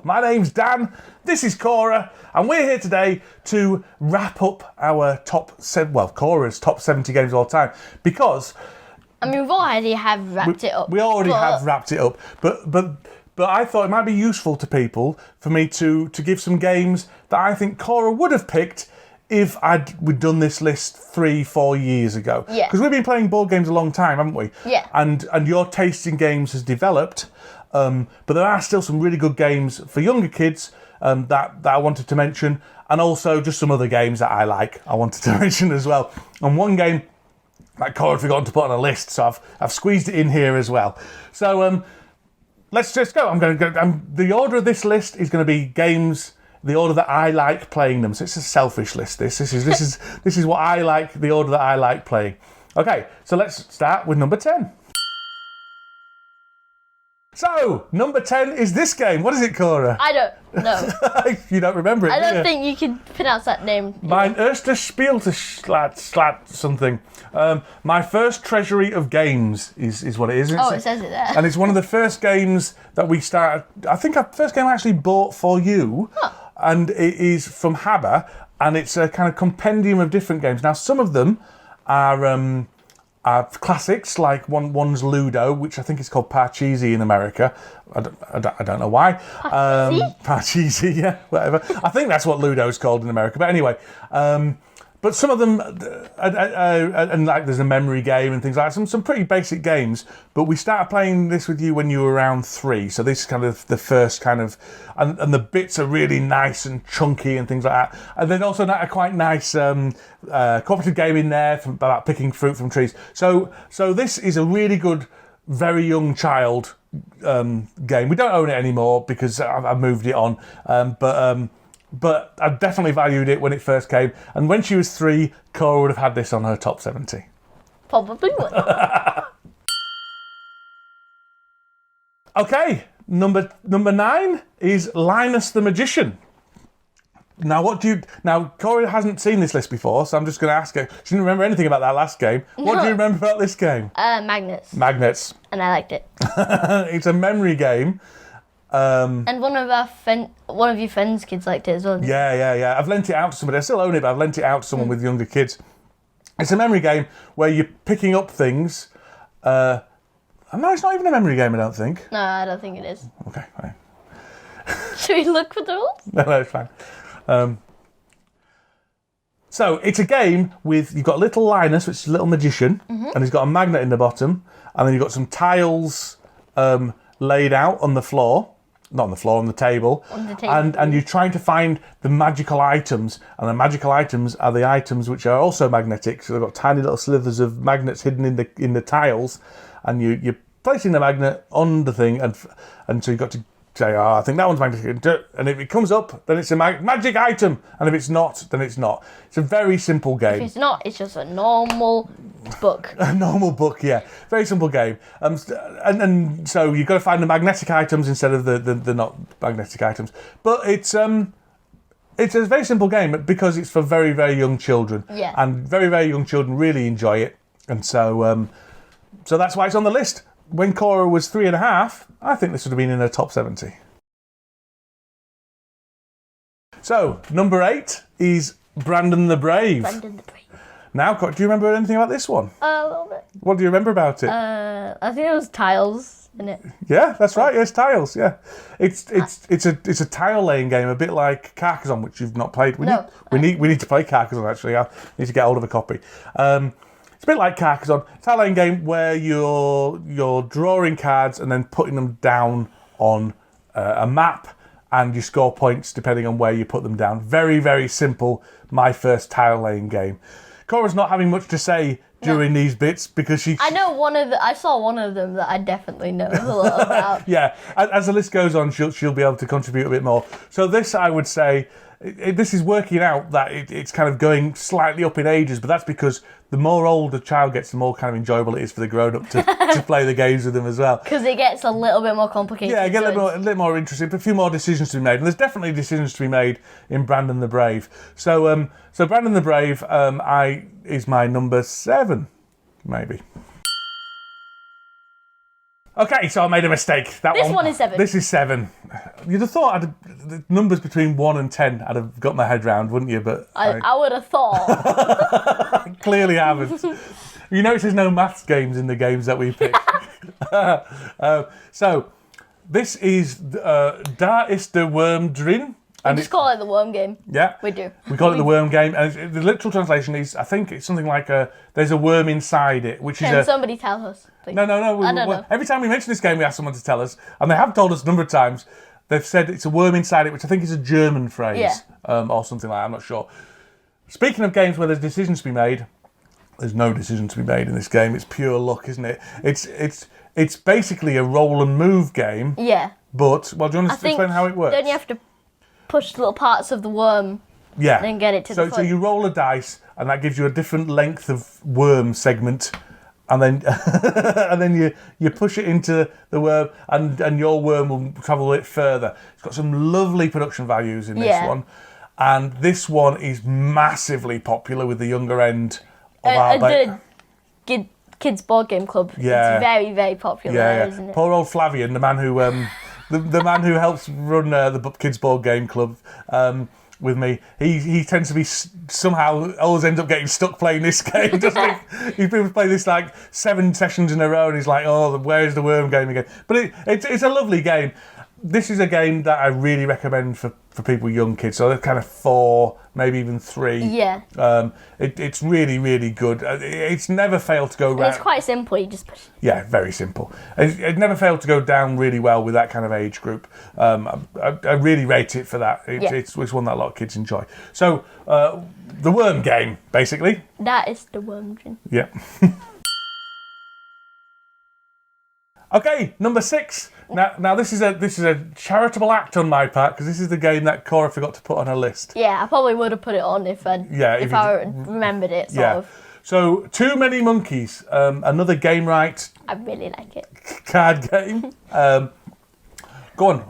My name's Dan, this is Cora, and we're here today to wrap up our Cora's top 70 games of all time, because... I mean, we already have wrapped it up. We already have wrapped it up, but I thought it might be useful to people for me to give some games that I think Cora would have picked if we'd done this list 3-4 years ago. Yeah. Because we've been playing board games a long time, haven't we? Yeah. And your taste in games has developed, but there are still some really good games for younger kids that I wanted to mention, and also just some other games that I wanted to mention as well. And one game that Cora had forgotten to put on a list, so I've squeezed it in here as well. So let's just go. The order of this list is going to be games, the order that I like playing them. So it's a selfish list. This is what I like, the order that I like playing. Okay, so let's start with number 10. So, number 10 is this game. What is it, Cora? I don't know. You don't remember it, I do you? don't think you can pronounce that name. Mine, Erstespieltus something. My first treasury of games is what it is. Oh, it says it there. And it's one of the first games that we started. I think our first game I actually bought for you. Huh. And it is from Habba, and it's a kind of compendium of different games. Now, some of them are classics, like one's Ludo, which I think is called Parcheesi in America. I don't know why. Parcheesi, yeah, whatever. I think that's what Ludo is called in America. But anyway, but some of them, and like there's a memory game and things like that, some pretty basic games. But we started playing this with you when you were around 3. So this is kind of the first kind of, and the bits are really nice and chunky and things like that. And then also a quite nice cooperative game in there about picking fruit from trees. So this is a really good, very young child game. We don't own it anymore because I've moved it on. But I definitely valued it when it first came. And when she was 3, Cora would have had this on her top 70. Probably would. Okay, number 9 is Linus the Magician. Now, Cora hasn't seen this list before, so I'm just going to ask her. She didn't remember anything about that last game. What do you remember about this game? Magnets. Magnets. And I liked it. It's a memory game. And one of your friends' kids liked it as well. Yeah. I've lent it out to somebody. I still own it, but I've lent it out to someone with younger kids. It's a memory game where you're picking up things. No, it's not even a memory game, I don't think. No, I don't think it is. Okay, fine. Should we look for the rules? No, it's fine. So it's a game with, you've got little Linus, which is a little magician, and he's got a magnet in the bottom, and then you've got some tiles laid out on the floor. Not on the floor, on the table. On the table. And you're trying to find the magical items, and the magical items are the items which are also magnetic. So they've got tiny little slithers of magnets hidden in the tiles, and you're placing the magnet on the thing, and so you've got to say, I think that one's magnetic. And if it comes up, then it's a magic item, and if it's not, then it's not. It's a very simple game. If it's not, it's just a normal book. A normal book, yeah. Very simple game. And so you've got to find the magnetic items instead of the not magnetic items. But it's a very simple game because it's for very, very young children. Yeah. And very, very young children really enjoy it. And so that's why it's on the list. When Cora was 3.5, I think this would have been in her top 70. So, number 8 is Brandon the Brave. Brandon the Brave. Now, do you remember anything about this one? A little bit. What do you remember about it? I think it was tiles in it. Yeah, that's right. Yes, tiles. Yeah, it's a tile laying game, a bit like Carcassonne, which you've not played. We need to play Carcassonne. Actually, I need to get hold of a copy. It's a bit like Carcassonne. It's a tile laying game where you're drawing cards and then putting them down on a map, and you score points depending on where you put them down. Very, very simple. My first tile laying game. Cora's not having much to say during these bits because she... I saw one of them that I definitely know a lot about. Yeah, as the list goes on, she'll be able to contribute a bit more. So this, I would say, this is working out that it's kind of going slightly up in ages, but that's because the more old the child gets, the more kind of enjoyable it is for the grown-up to play the games with them as well. Because it gets a little bit more complicated. Yeah, a little more interesting, a few more decisions to be made. And there's definitely decisions to be made in Brandon the Brave. So Brandon the Brave is my number 7, maybe. Okay, so I made a mistake. This one is 7. This is 7. You'd have thought the numbers between 1 and 10 I'd have got my head round, wouldn't you? But I would have thought. clearly haven't. You notice there's no maths games in the games that we pick. So, this is Da ist der Worm drin. We just call it the worm game. Yeah. We do. We call it the worm game. And the literal translation is, I think it's something like, there's a worm inside it, which is Can somebody tell us, please? No. I don't know. Every time we mention this game, we ask someone to tell us. And they have told us a number of times. They've said it's a worm inside it, which I think is a German phrase. Or something like that, I'm not sure. Speaking of games where there's decisions to be made, there's no decision to be made in this game. It's pure luck, isn't it? It's basically a roll and move game. Yeah. But, well, do you want to explain how it works? Don't you have to push little parts of the worm? Yeah. Then get it to the foot. So you roll a dice, and that gives you a different length of worm segment, and then and then you push it into the worm, and your worm will travel a bit further. It's got some lovely production values in this one, and this one is massively popular with the younger end of our kids board game club. Yeah. It's very, very popular, isn't it? Poor old Flavian, the man who the man who helps run the kids board game club with me, he tends to be somehow always ends up getting stuck playing this game, doesn't he? He's been playing this like 7 sessions in a row, and he's like, oh, where's the worm game again? But it's a lovely game. This is a game that I really recommend for people, young kids, so they're kind of 4, maybe even 3. Yeah. It's really, really good. It's never failed to go round. It's quite simple. You just push. Yeah, very simple. It never failed to go down really well with that kind of age group. I really rate it for that. It's one that a lot of kids enjoy. So, the worm game, basically. That is the worm game. Yeah. Okay, number 6. Now this is a charitable act on my part, because this is the game that Cora forgot to put on her list. Yeah, I probably would have put it on if I remembered it. Sort of. So, Too Many Monkeys, another game right. I really like it. Card game. Go on.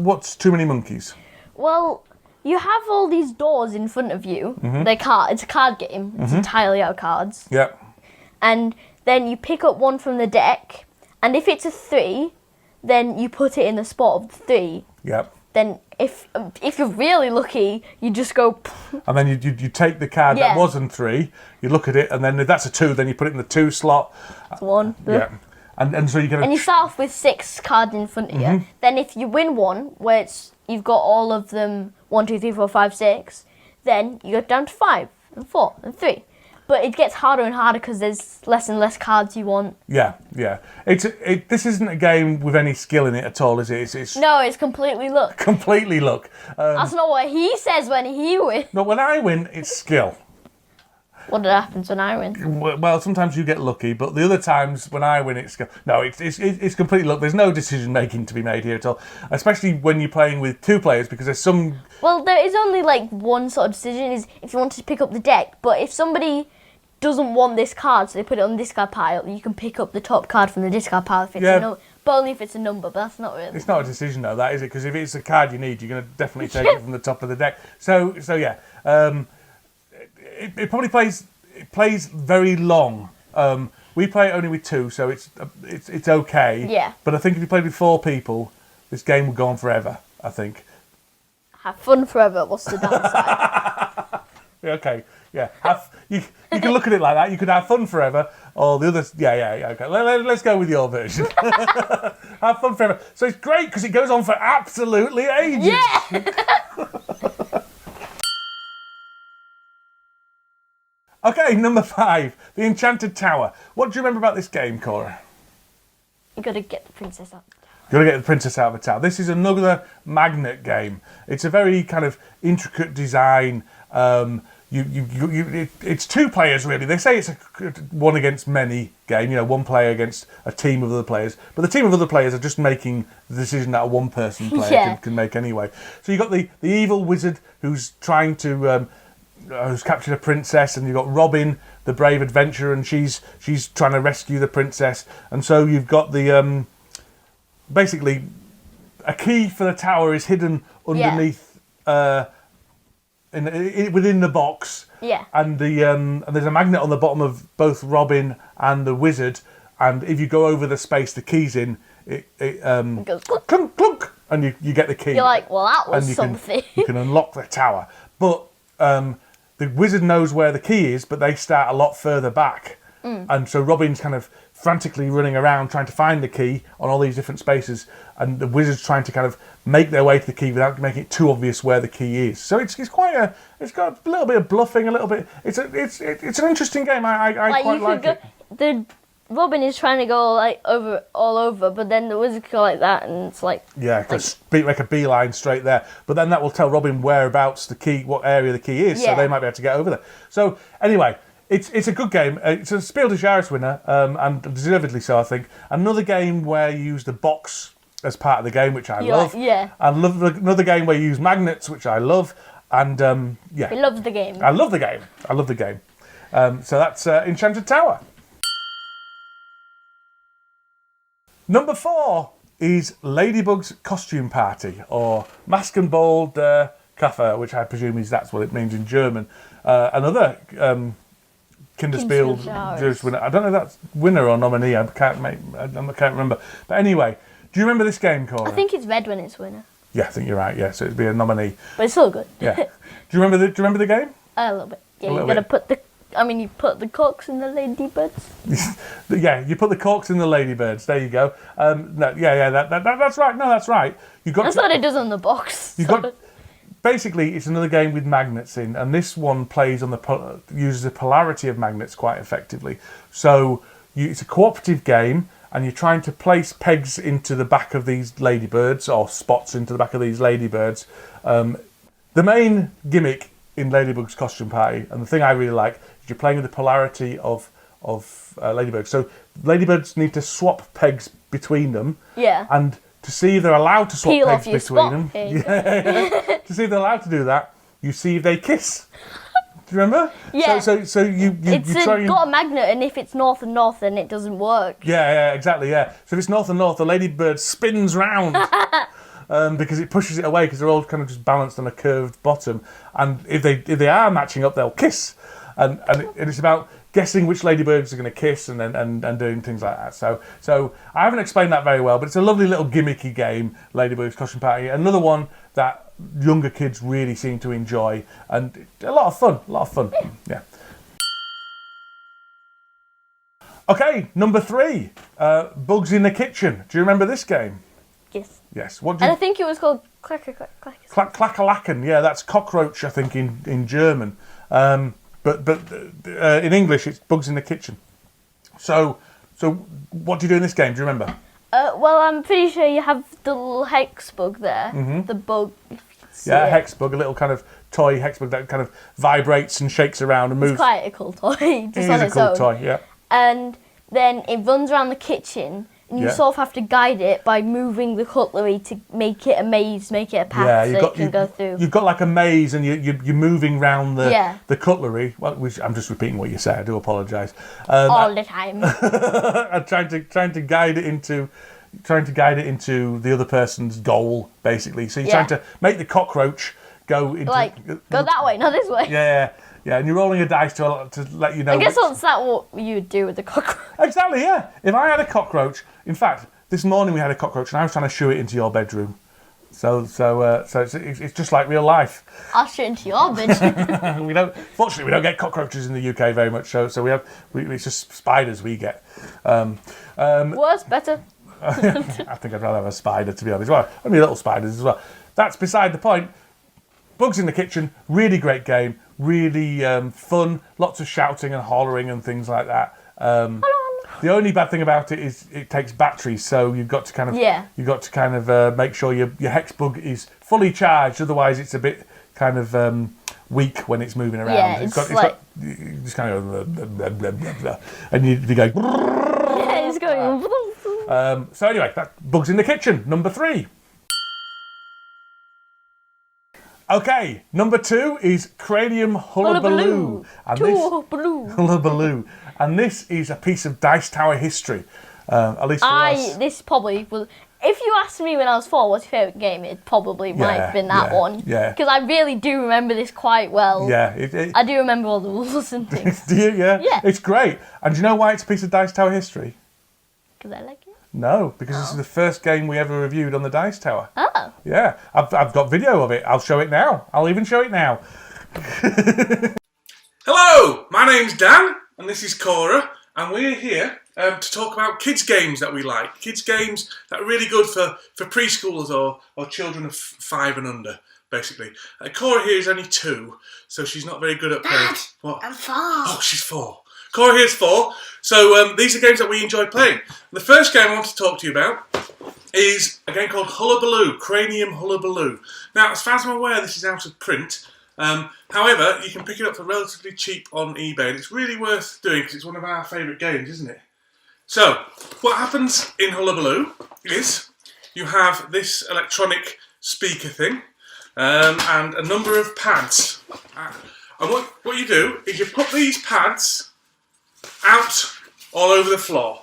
What's Too Many Monkeys? Well, you have all these doors in front of you. It's a card game. It's entirely out of cards. Yeah. And then you pick up one from the deck, and if it's a 3, then you put it in the spot of the 3. Yep. Then if you're really lucky, you just go. And then you take the card that wasn't 3. You look at it, and then if that's a 2, then you put it in the 2 slot. It's 1. Yeah. And so you get. And you start off with 6 cards in front of you. Then if you win one, where you've got all of them 1, 2, 3, 4, 5, 6, then you go down to 5 and 4 and 3. But it gets harder and harder because there's less and less cards you want. Yeah. This isn't a game with any skill in it at all, is it? No, it's completely luck. Completely luck. That's not what he says when he wins. But when I win, it's skill. What happens when I win? Well, sometimes you get lucky, but the other times when I win, it's skill. No, it's completely luck. There's no decision making to be made here at all, especially when you're playing with 2 players, because there's some. Well, there is only like one sort of decision, is if you want to pick up the deck. But if somebody doesn't want this card, so they put it on the discard pile, you can pick up the top card from the discard pile if it's but only if it's a number. But that's not really. It's not a decision though, that is it? Because if it's a card you need, you're going to definitely take it from the top of the deck. So yeah. It probably plays very long. We play it only with 2, so it's okay. Yeah. But I think if you played with 4 people, this game would go on forever, I think. Have fun forever. What's the downside? Okay. Yeah. You can look at it like that. You could have fun forever, or the others. Yeah. Okay. Let's go with your version. Have fun forever. So it's great because it goes on for absolutely ages. Yeah. Okay, number 5, the Enchanted Tower. What do you remember about this game, Cora? You got to get the princess up. You've got to get the princess out of the tower. This is another magnet game. It's a very kind of intricate design. It's 2 players really. They say it's a 1 against many game. 1 player against a team of other players. But the team of other players are just making the decision that a 1-person player can make anyway. So you've got the evil wizard who's trying to. Who's captured a princess, and you've got Robin, the brave adventurer, and she's trying to rescue the princess. And so you've got the basically a key for the tower is hidden underneath within the box. Yeah. And there's a magnet on the bottom of both Robin and the wizard, and if you go over the space the key's in, it goes clunk. clunk, clunk, and you get the key. You're like, well, that was and something. You can unlock the tower. But the wizard knows where the key is, but they start a lot further back. And so Robin's kind of frantically running around trying to find the key on all these different spaces, and the wizard's trying to kind of make their way to the key without making it too obvious where the key is. So it's it's got a little bit of bluffing, a little bit. It's an interesting game. I quite like it. The Robin is trying to go like all over, but then the wizard go like that, and it's like because make a beeline straight there. But then that will tell Robin whereabouts the key, what area the key is, so they might be able to get over there. So anyway. It's a good game. It's a Spiel des Jahres winner, and deservedly so, I think. Another game where you use the box as part of the game, which I love. Yeah. And love another game where you use magnets, which I love. And He loves the game. I love the game. I love the game. So that's Enchanted Tower. Number 4 is Ladybug's Costume Party, or Mask and Ball der Kaffer, which I presume that's what it means in German. Another Kinderspiel winner. I don't know if that's winner or nominee. I can't remember. But anyway, do you remember this game, Cora? I think it's red when it's winner. Yeah, I think you're right. Yeah, so it'd be a nominee. But it's still good. Yeah. Do you remember the game? A little bit. Yeah, You put the corks in the ladybirds. Yeah, you put the corks in the ladybirds. There you go. That's right. No, that's right. That's what it does on the box. Basically, it's another game with magnets in, and this one uses the polarity of magnets quite effectively. So it's a cooperative game, and you're trying to place pegs into the back of these ladybirds, or spots into the back of these ladybirds. The main gimmick in Ladybug's Costume Party, and the thing I really like, is you're playing with the polarity of ladybirds. So ladybirds need to swap pegs between them. Yeah. And to see if they're allowed to swap pegs between them. To see if they're allowed to do that, you see if they kiss. Do you remember? Yeah. So you got a magnet, and if it's north and north, then it doesn't work. Yeah, exactly. Yeah. So if it's north and north, the ladybird spins round because it pushes it away because they're all kind of just balanced on a curved bottom. And if they are matching up, they'll kiss. And it's about guessing which ladybirds are going to kiss and doing things like that. So I haven't explained that very well, but it's a lovely little gimmicky game, Ladybug's Costume Party. Another one that younger kids really seem to enjoy, and a lot of fun. Yeah. Okay, number 3, Bugs in the Kitchen. Do you remember this game? Yes. Yes. I think it was called Clackalacken. Yeah, that's cockroach, I think, in German. But in English, it's Bugs in the Kitchen. So what do you do in this game? Do you remember? Well, I'm pretty sure you have the little hex bug there. Mm-hmm. The bug. Yeah, hex bug, a little kind of toy hex bug that kind of vibrates and shakes around and moves. It's quite a cool toy. It is a cool toy, yeah. And then it runs around the kitchen, and you sort of have to guide it by moving the cutlery to make it a maze, make it a path so it can go through. You've got like a maze, and you're moving round the cutlery. Well, I'm just repeating what you said. I do apologise. All the time. I'm trying to guide it into the other person's goal, basically. So you're trying to make the cockroach go into go that way, not this way. Yeah, and you're rolling a dice to let you know. I guess that's what you would do with the cockroach. Exactly, yeah. If I had a cockroach, in fact, this morning we had a cockroach, and I was trying to shoo it into your bedroom. So it's just like real life. I'll shoo it into your bedroom. Fortunately, we don't get cockroaches in the UK very much. So it's just spiders we get. Worse, better. I think I'd rather have a spider, to be honest. Well, only little spiders as well. That's beside the point. Bugs in the Kitchen, really great game, really fun, lots of shouting and hollering and things like that. The only bad thing about it is it takes batteries, so you've got to kind of make sure your hex bug is fully charged. Otherwise, it's a bit kind of weak when it's moving around. Yeah, it's got just kind of and you'd be going. Yeah, it's going. So anyway, that's Bugs in the Kitchen, number 3. Okay, number 2 is Cranium Hullabaloo. Hullabaloo. And this is a piece of Dice Tower history. At least for us. This probably was... If you asked me when I was 4 what's your favourite game, it probably might have been that one. Yeah. Because I really do remember this quite well. Yeah. I do remember all the rules and things. Do you? Yeah? Yeah. It's great. And do you know why it's a piece of Dice Tower history? because I like it? No, because this is the first game we ever reviewed on the Dice Tower. Oh. Yeah, I've got video of it. I'll show it now. I'll even show it now. Hello, my name's Dan, and this is Cora, and we're here to talk about kids' games that we like. Kids' games that are really good for preschoolers or children of 5 and under, basically. Cora here is only 2, so she's not very good at playing. Dad, What? I'm 4. Oh, she's 4. Cora here's 4. So these are games that we enjoy playing. The first game I want to talk to you about is a game called Hullabaloo, Cranium Hullabaloo. Now, as far as I'm aware, this is out of print. However, you can pick it up for relatively cheap on eBay, and it's really worth doing because it's one of our favourite games, isn't it? So, what happens in Hullabaloo is you have this electronic speaker thing and a number of pads. And what you do is you put these pads out all over the floor.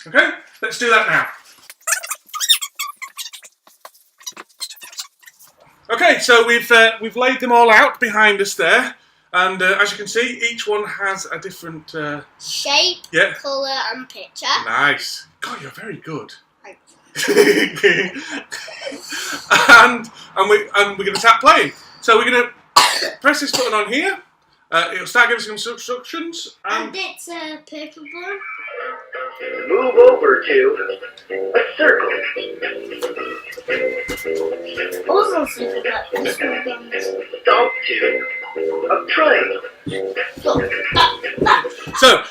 Okay, let's do that now. Okay, so we've laid them all out behind us there, and as you can see, each one has a different Shape, yeah, colour and picture. Nice. God, you're very good. Thanks. and we're going to start playing. So we're going to press this button on here. It'll start giving us some instructions. And it's a purple one. Move over to a circle. Also super black. This one comes. Stomp to a triangle. So,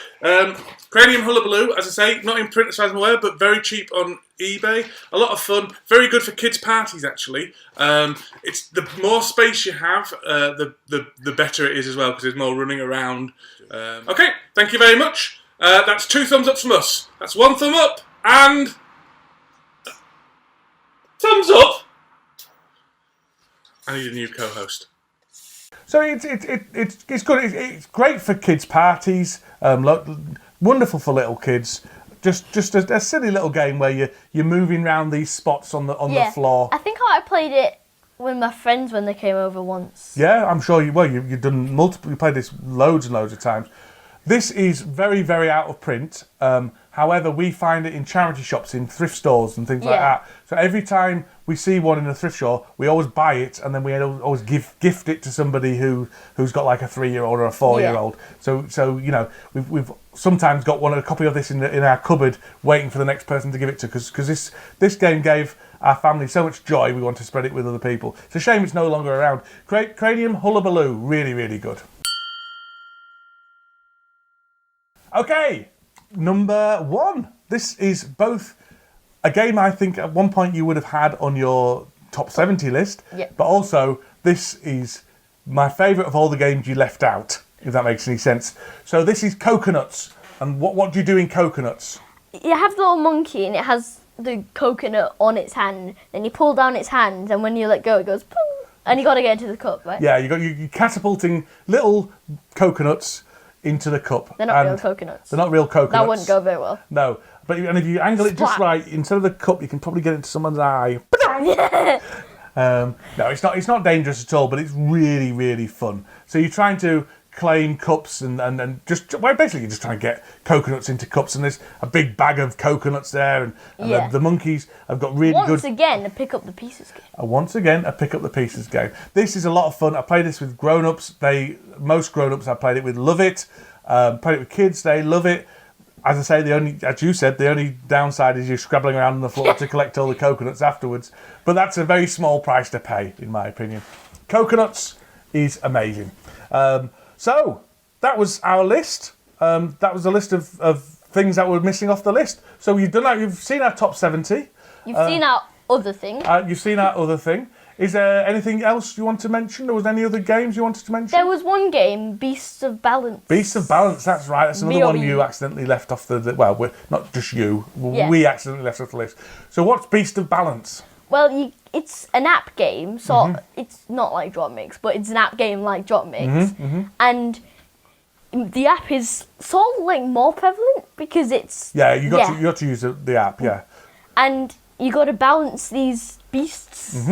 Cranium Hullabaloo, as I say, not in print as far as I'm aware, but very cheap on eBay. A lot of fun, very good for kids' parties actually. It's the more space you have, the better it is as well because there's more running around. Okay, thank you very much. That's 2 thumbs up from us. That's 1 thumb up and thumbs up. I need a new co-host. So it's good. It's great for kids' parties. Wonderful for little kids. Just a silly little game where you're moving around these spots on the floor. I think I played it with my friends when they came over once. Yeah, I'm sure you've done multiple. You played this loads and loads of times. This is very, very out of print. However, we find it in charity shops, in thrift stores and things like that. So every time we see one in a thrift store, we always buy it and then we always gift it to somebody who's got like a 3-year-old or a 4-year-old. So you know, we've sometimes got a copy of this in our cupboard waiting for the next person to give it to, because this game gave our family so much joy, we want to spread it with other people. It's a shame it's no longer around. Cranium Hullabaloo, really, really good. Okay, number 1. This is both a game I think at one point you would have had on your top 70 list, but also this is my favourite of all the games you left out, if that makes any sense. So this is Coconuts. And what do you do in Coconuts? You have the little monkey and it has the coconut on its hand. Then you pull down its hand and when you let go it goes poof, and you got to get into the cup, right? Yeah, you're catapulting little coconuts into the cup. They're not real coconuts. They're not real coconuts. That wouldn't go very well. No. And if you angle it just right, instead of the cup, you can probably get it into someone's eye. No, it's not dangerous at all, but it's really, really fun. So you're trying to claim cups and just, well, basically you're just trying to get coconuts into cups, and there's a big bag of coconuts there, and the monkeys have got really good... Once again, a pick up the pieces game. Once again, a pick up the pieces game. This is a lot of fun. I played this with grown-ups. Most grown-ups I played it with love it. Played it with kids, they love it. As I say, as you said, the only downside is you're scrabbling around on the floor to collect all the coconuts afterwards. But that's a very small price to pay, in my opinion. Coconuts is amazing. So that was our list. That was a list of things that were missing off the list. So you've done that. You've seen our top 70. You've seen our other thing. You've seen our other thing. Is there anything else you want to mention? Or was there any other games you wanted to mention? There was one game, Beasts of Balance. Beasts of Balance, that's right. That's another one you accidentally left off the... Well, not just you. Yeah. We accidentally left off the list. So what's Beast of Balance? Well, it's an app game. So it's not like Drop Mix, but it's an app game like Drop Mix. And the app is sort of like more prevalent because it's... Yeah, you got to use the app, yeah. And you got to balance these beasts.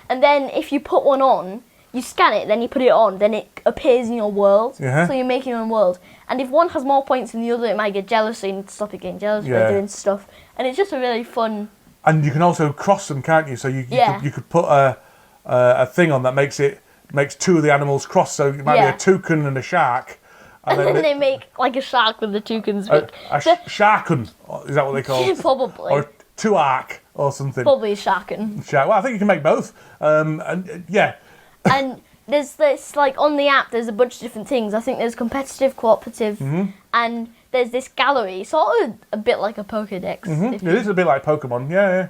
And then if you put one on, you scan it, then you put it on, then it appears in your world. Yeah. So you're making your own world. And if one has more points than the other, it might get jealous, so you need to stop it getting jealous by Yeah. doing stuff. And it's just a really fun... And you can also cross them, can't you? So you Yeah. you could put a thing on that makes two of the animals cross. So it might Yeah. be a toucan and a shark. And then they make like a shark with the toucan's beak. A sharkun, is that what they call it? Probably. Or a tuark or something. Probably a sharkin. Shark. Well, I think you can make both. And yeah. And there's this, like, on the app, there's a bunch of different things. I think there's competitive, cooperative, and there's this gallery, sort of a bit like a Pokédex. It is a bit like Pokemon, yeah.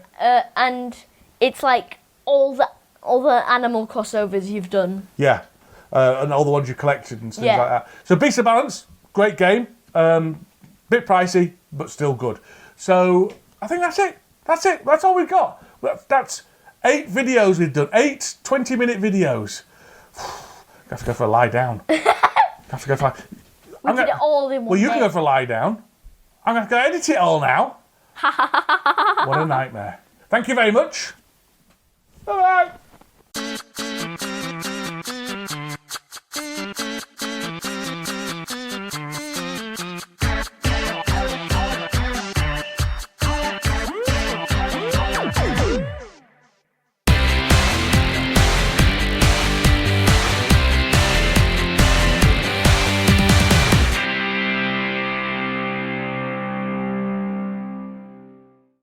And it's like all the animal crossovers you've done. Yeah. And all the ones you collected and things Yeah. like that. So Beast of Balance, great game. Bit pricey, but still good. So I think that's it. That's all we've got. That's 8 videos we've done. 8 20-minute videos. I have to go for a lie down. We did it all in one Well, you day. can go for a lie down. I'm going to go edit it all now. What a nightmare. Thank you very much. Bye-bye.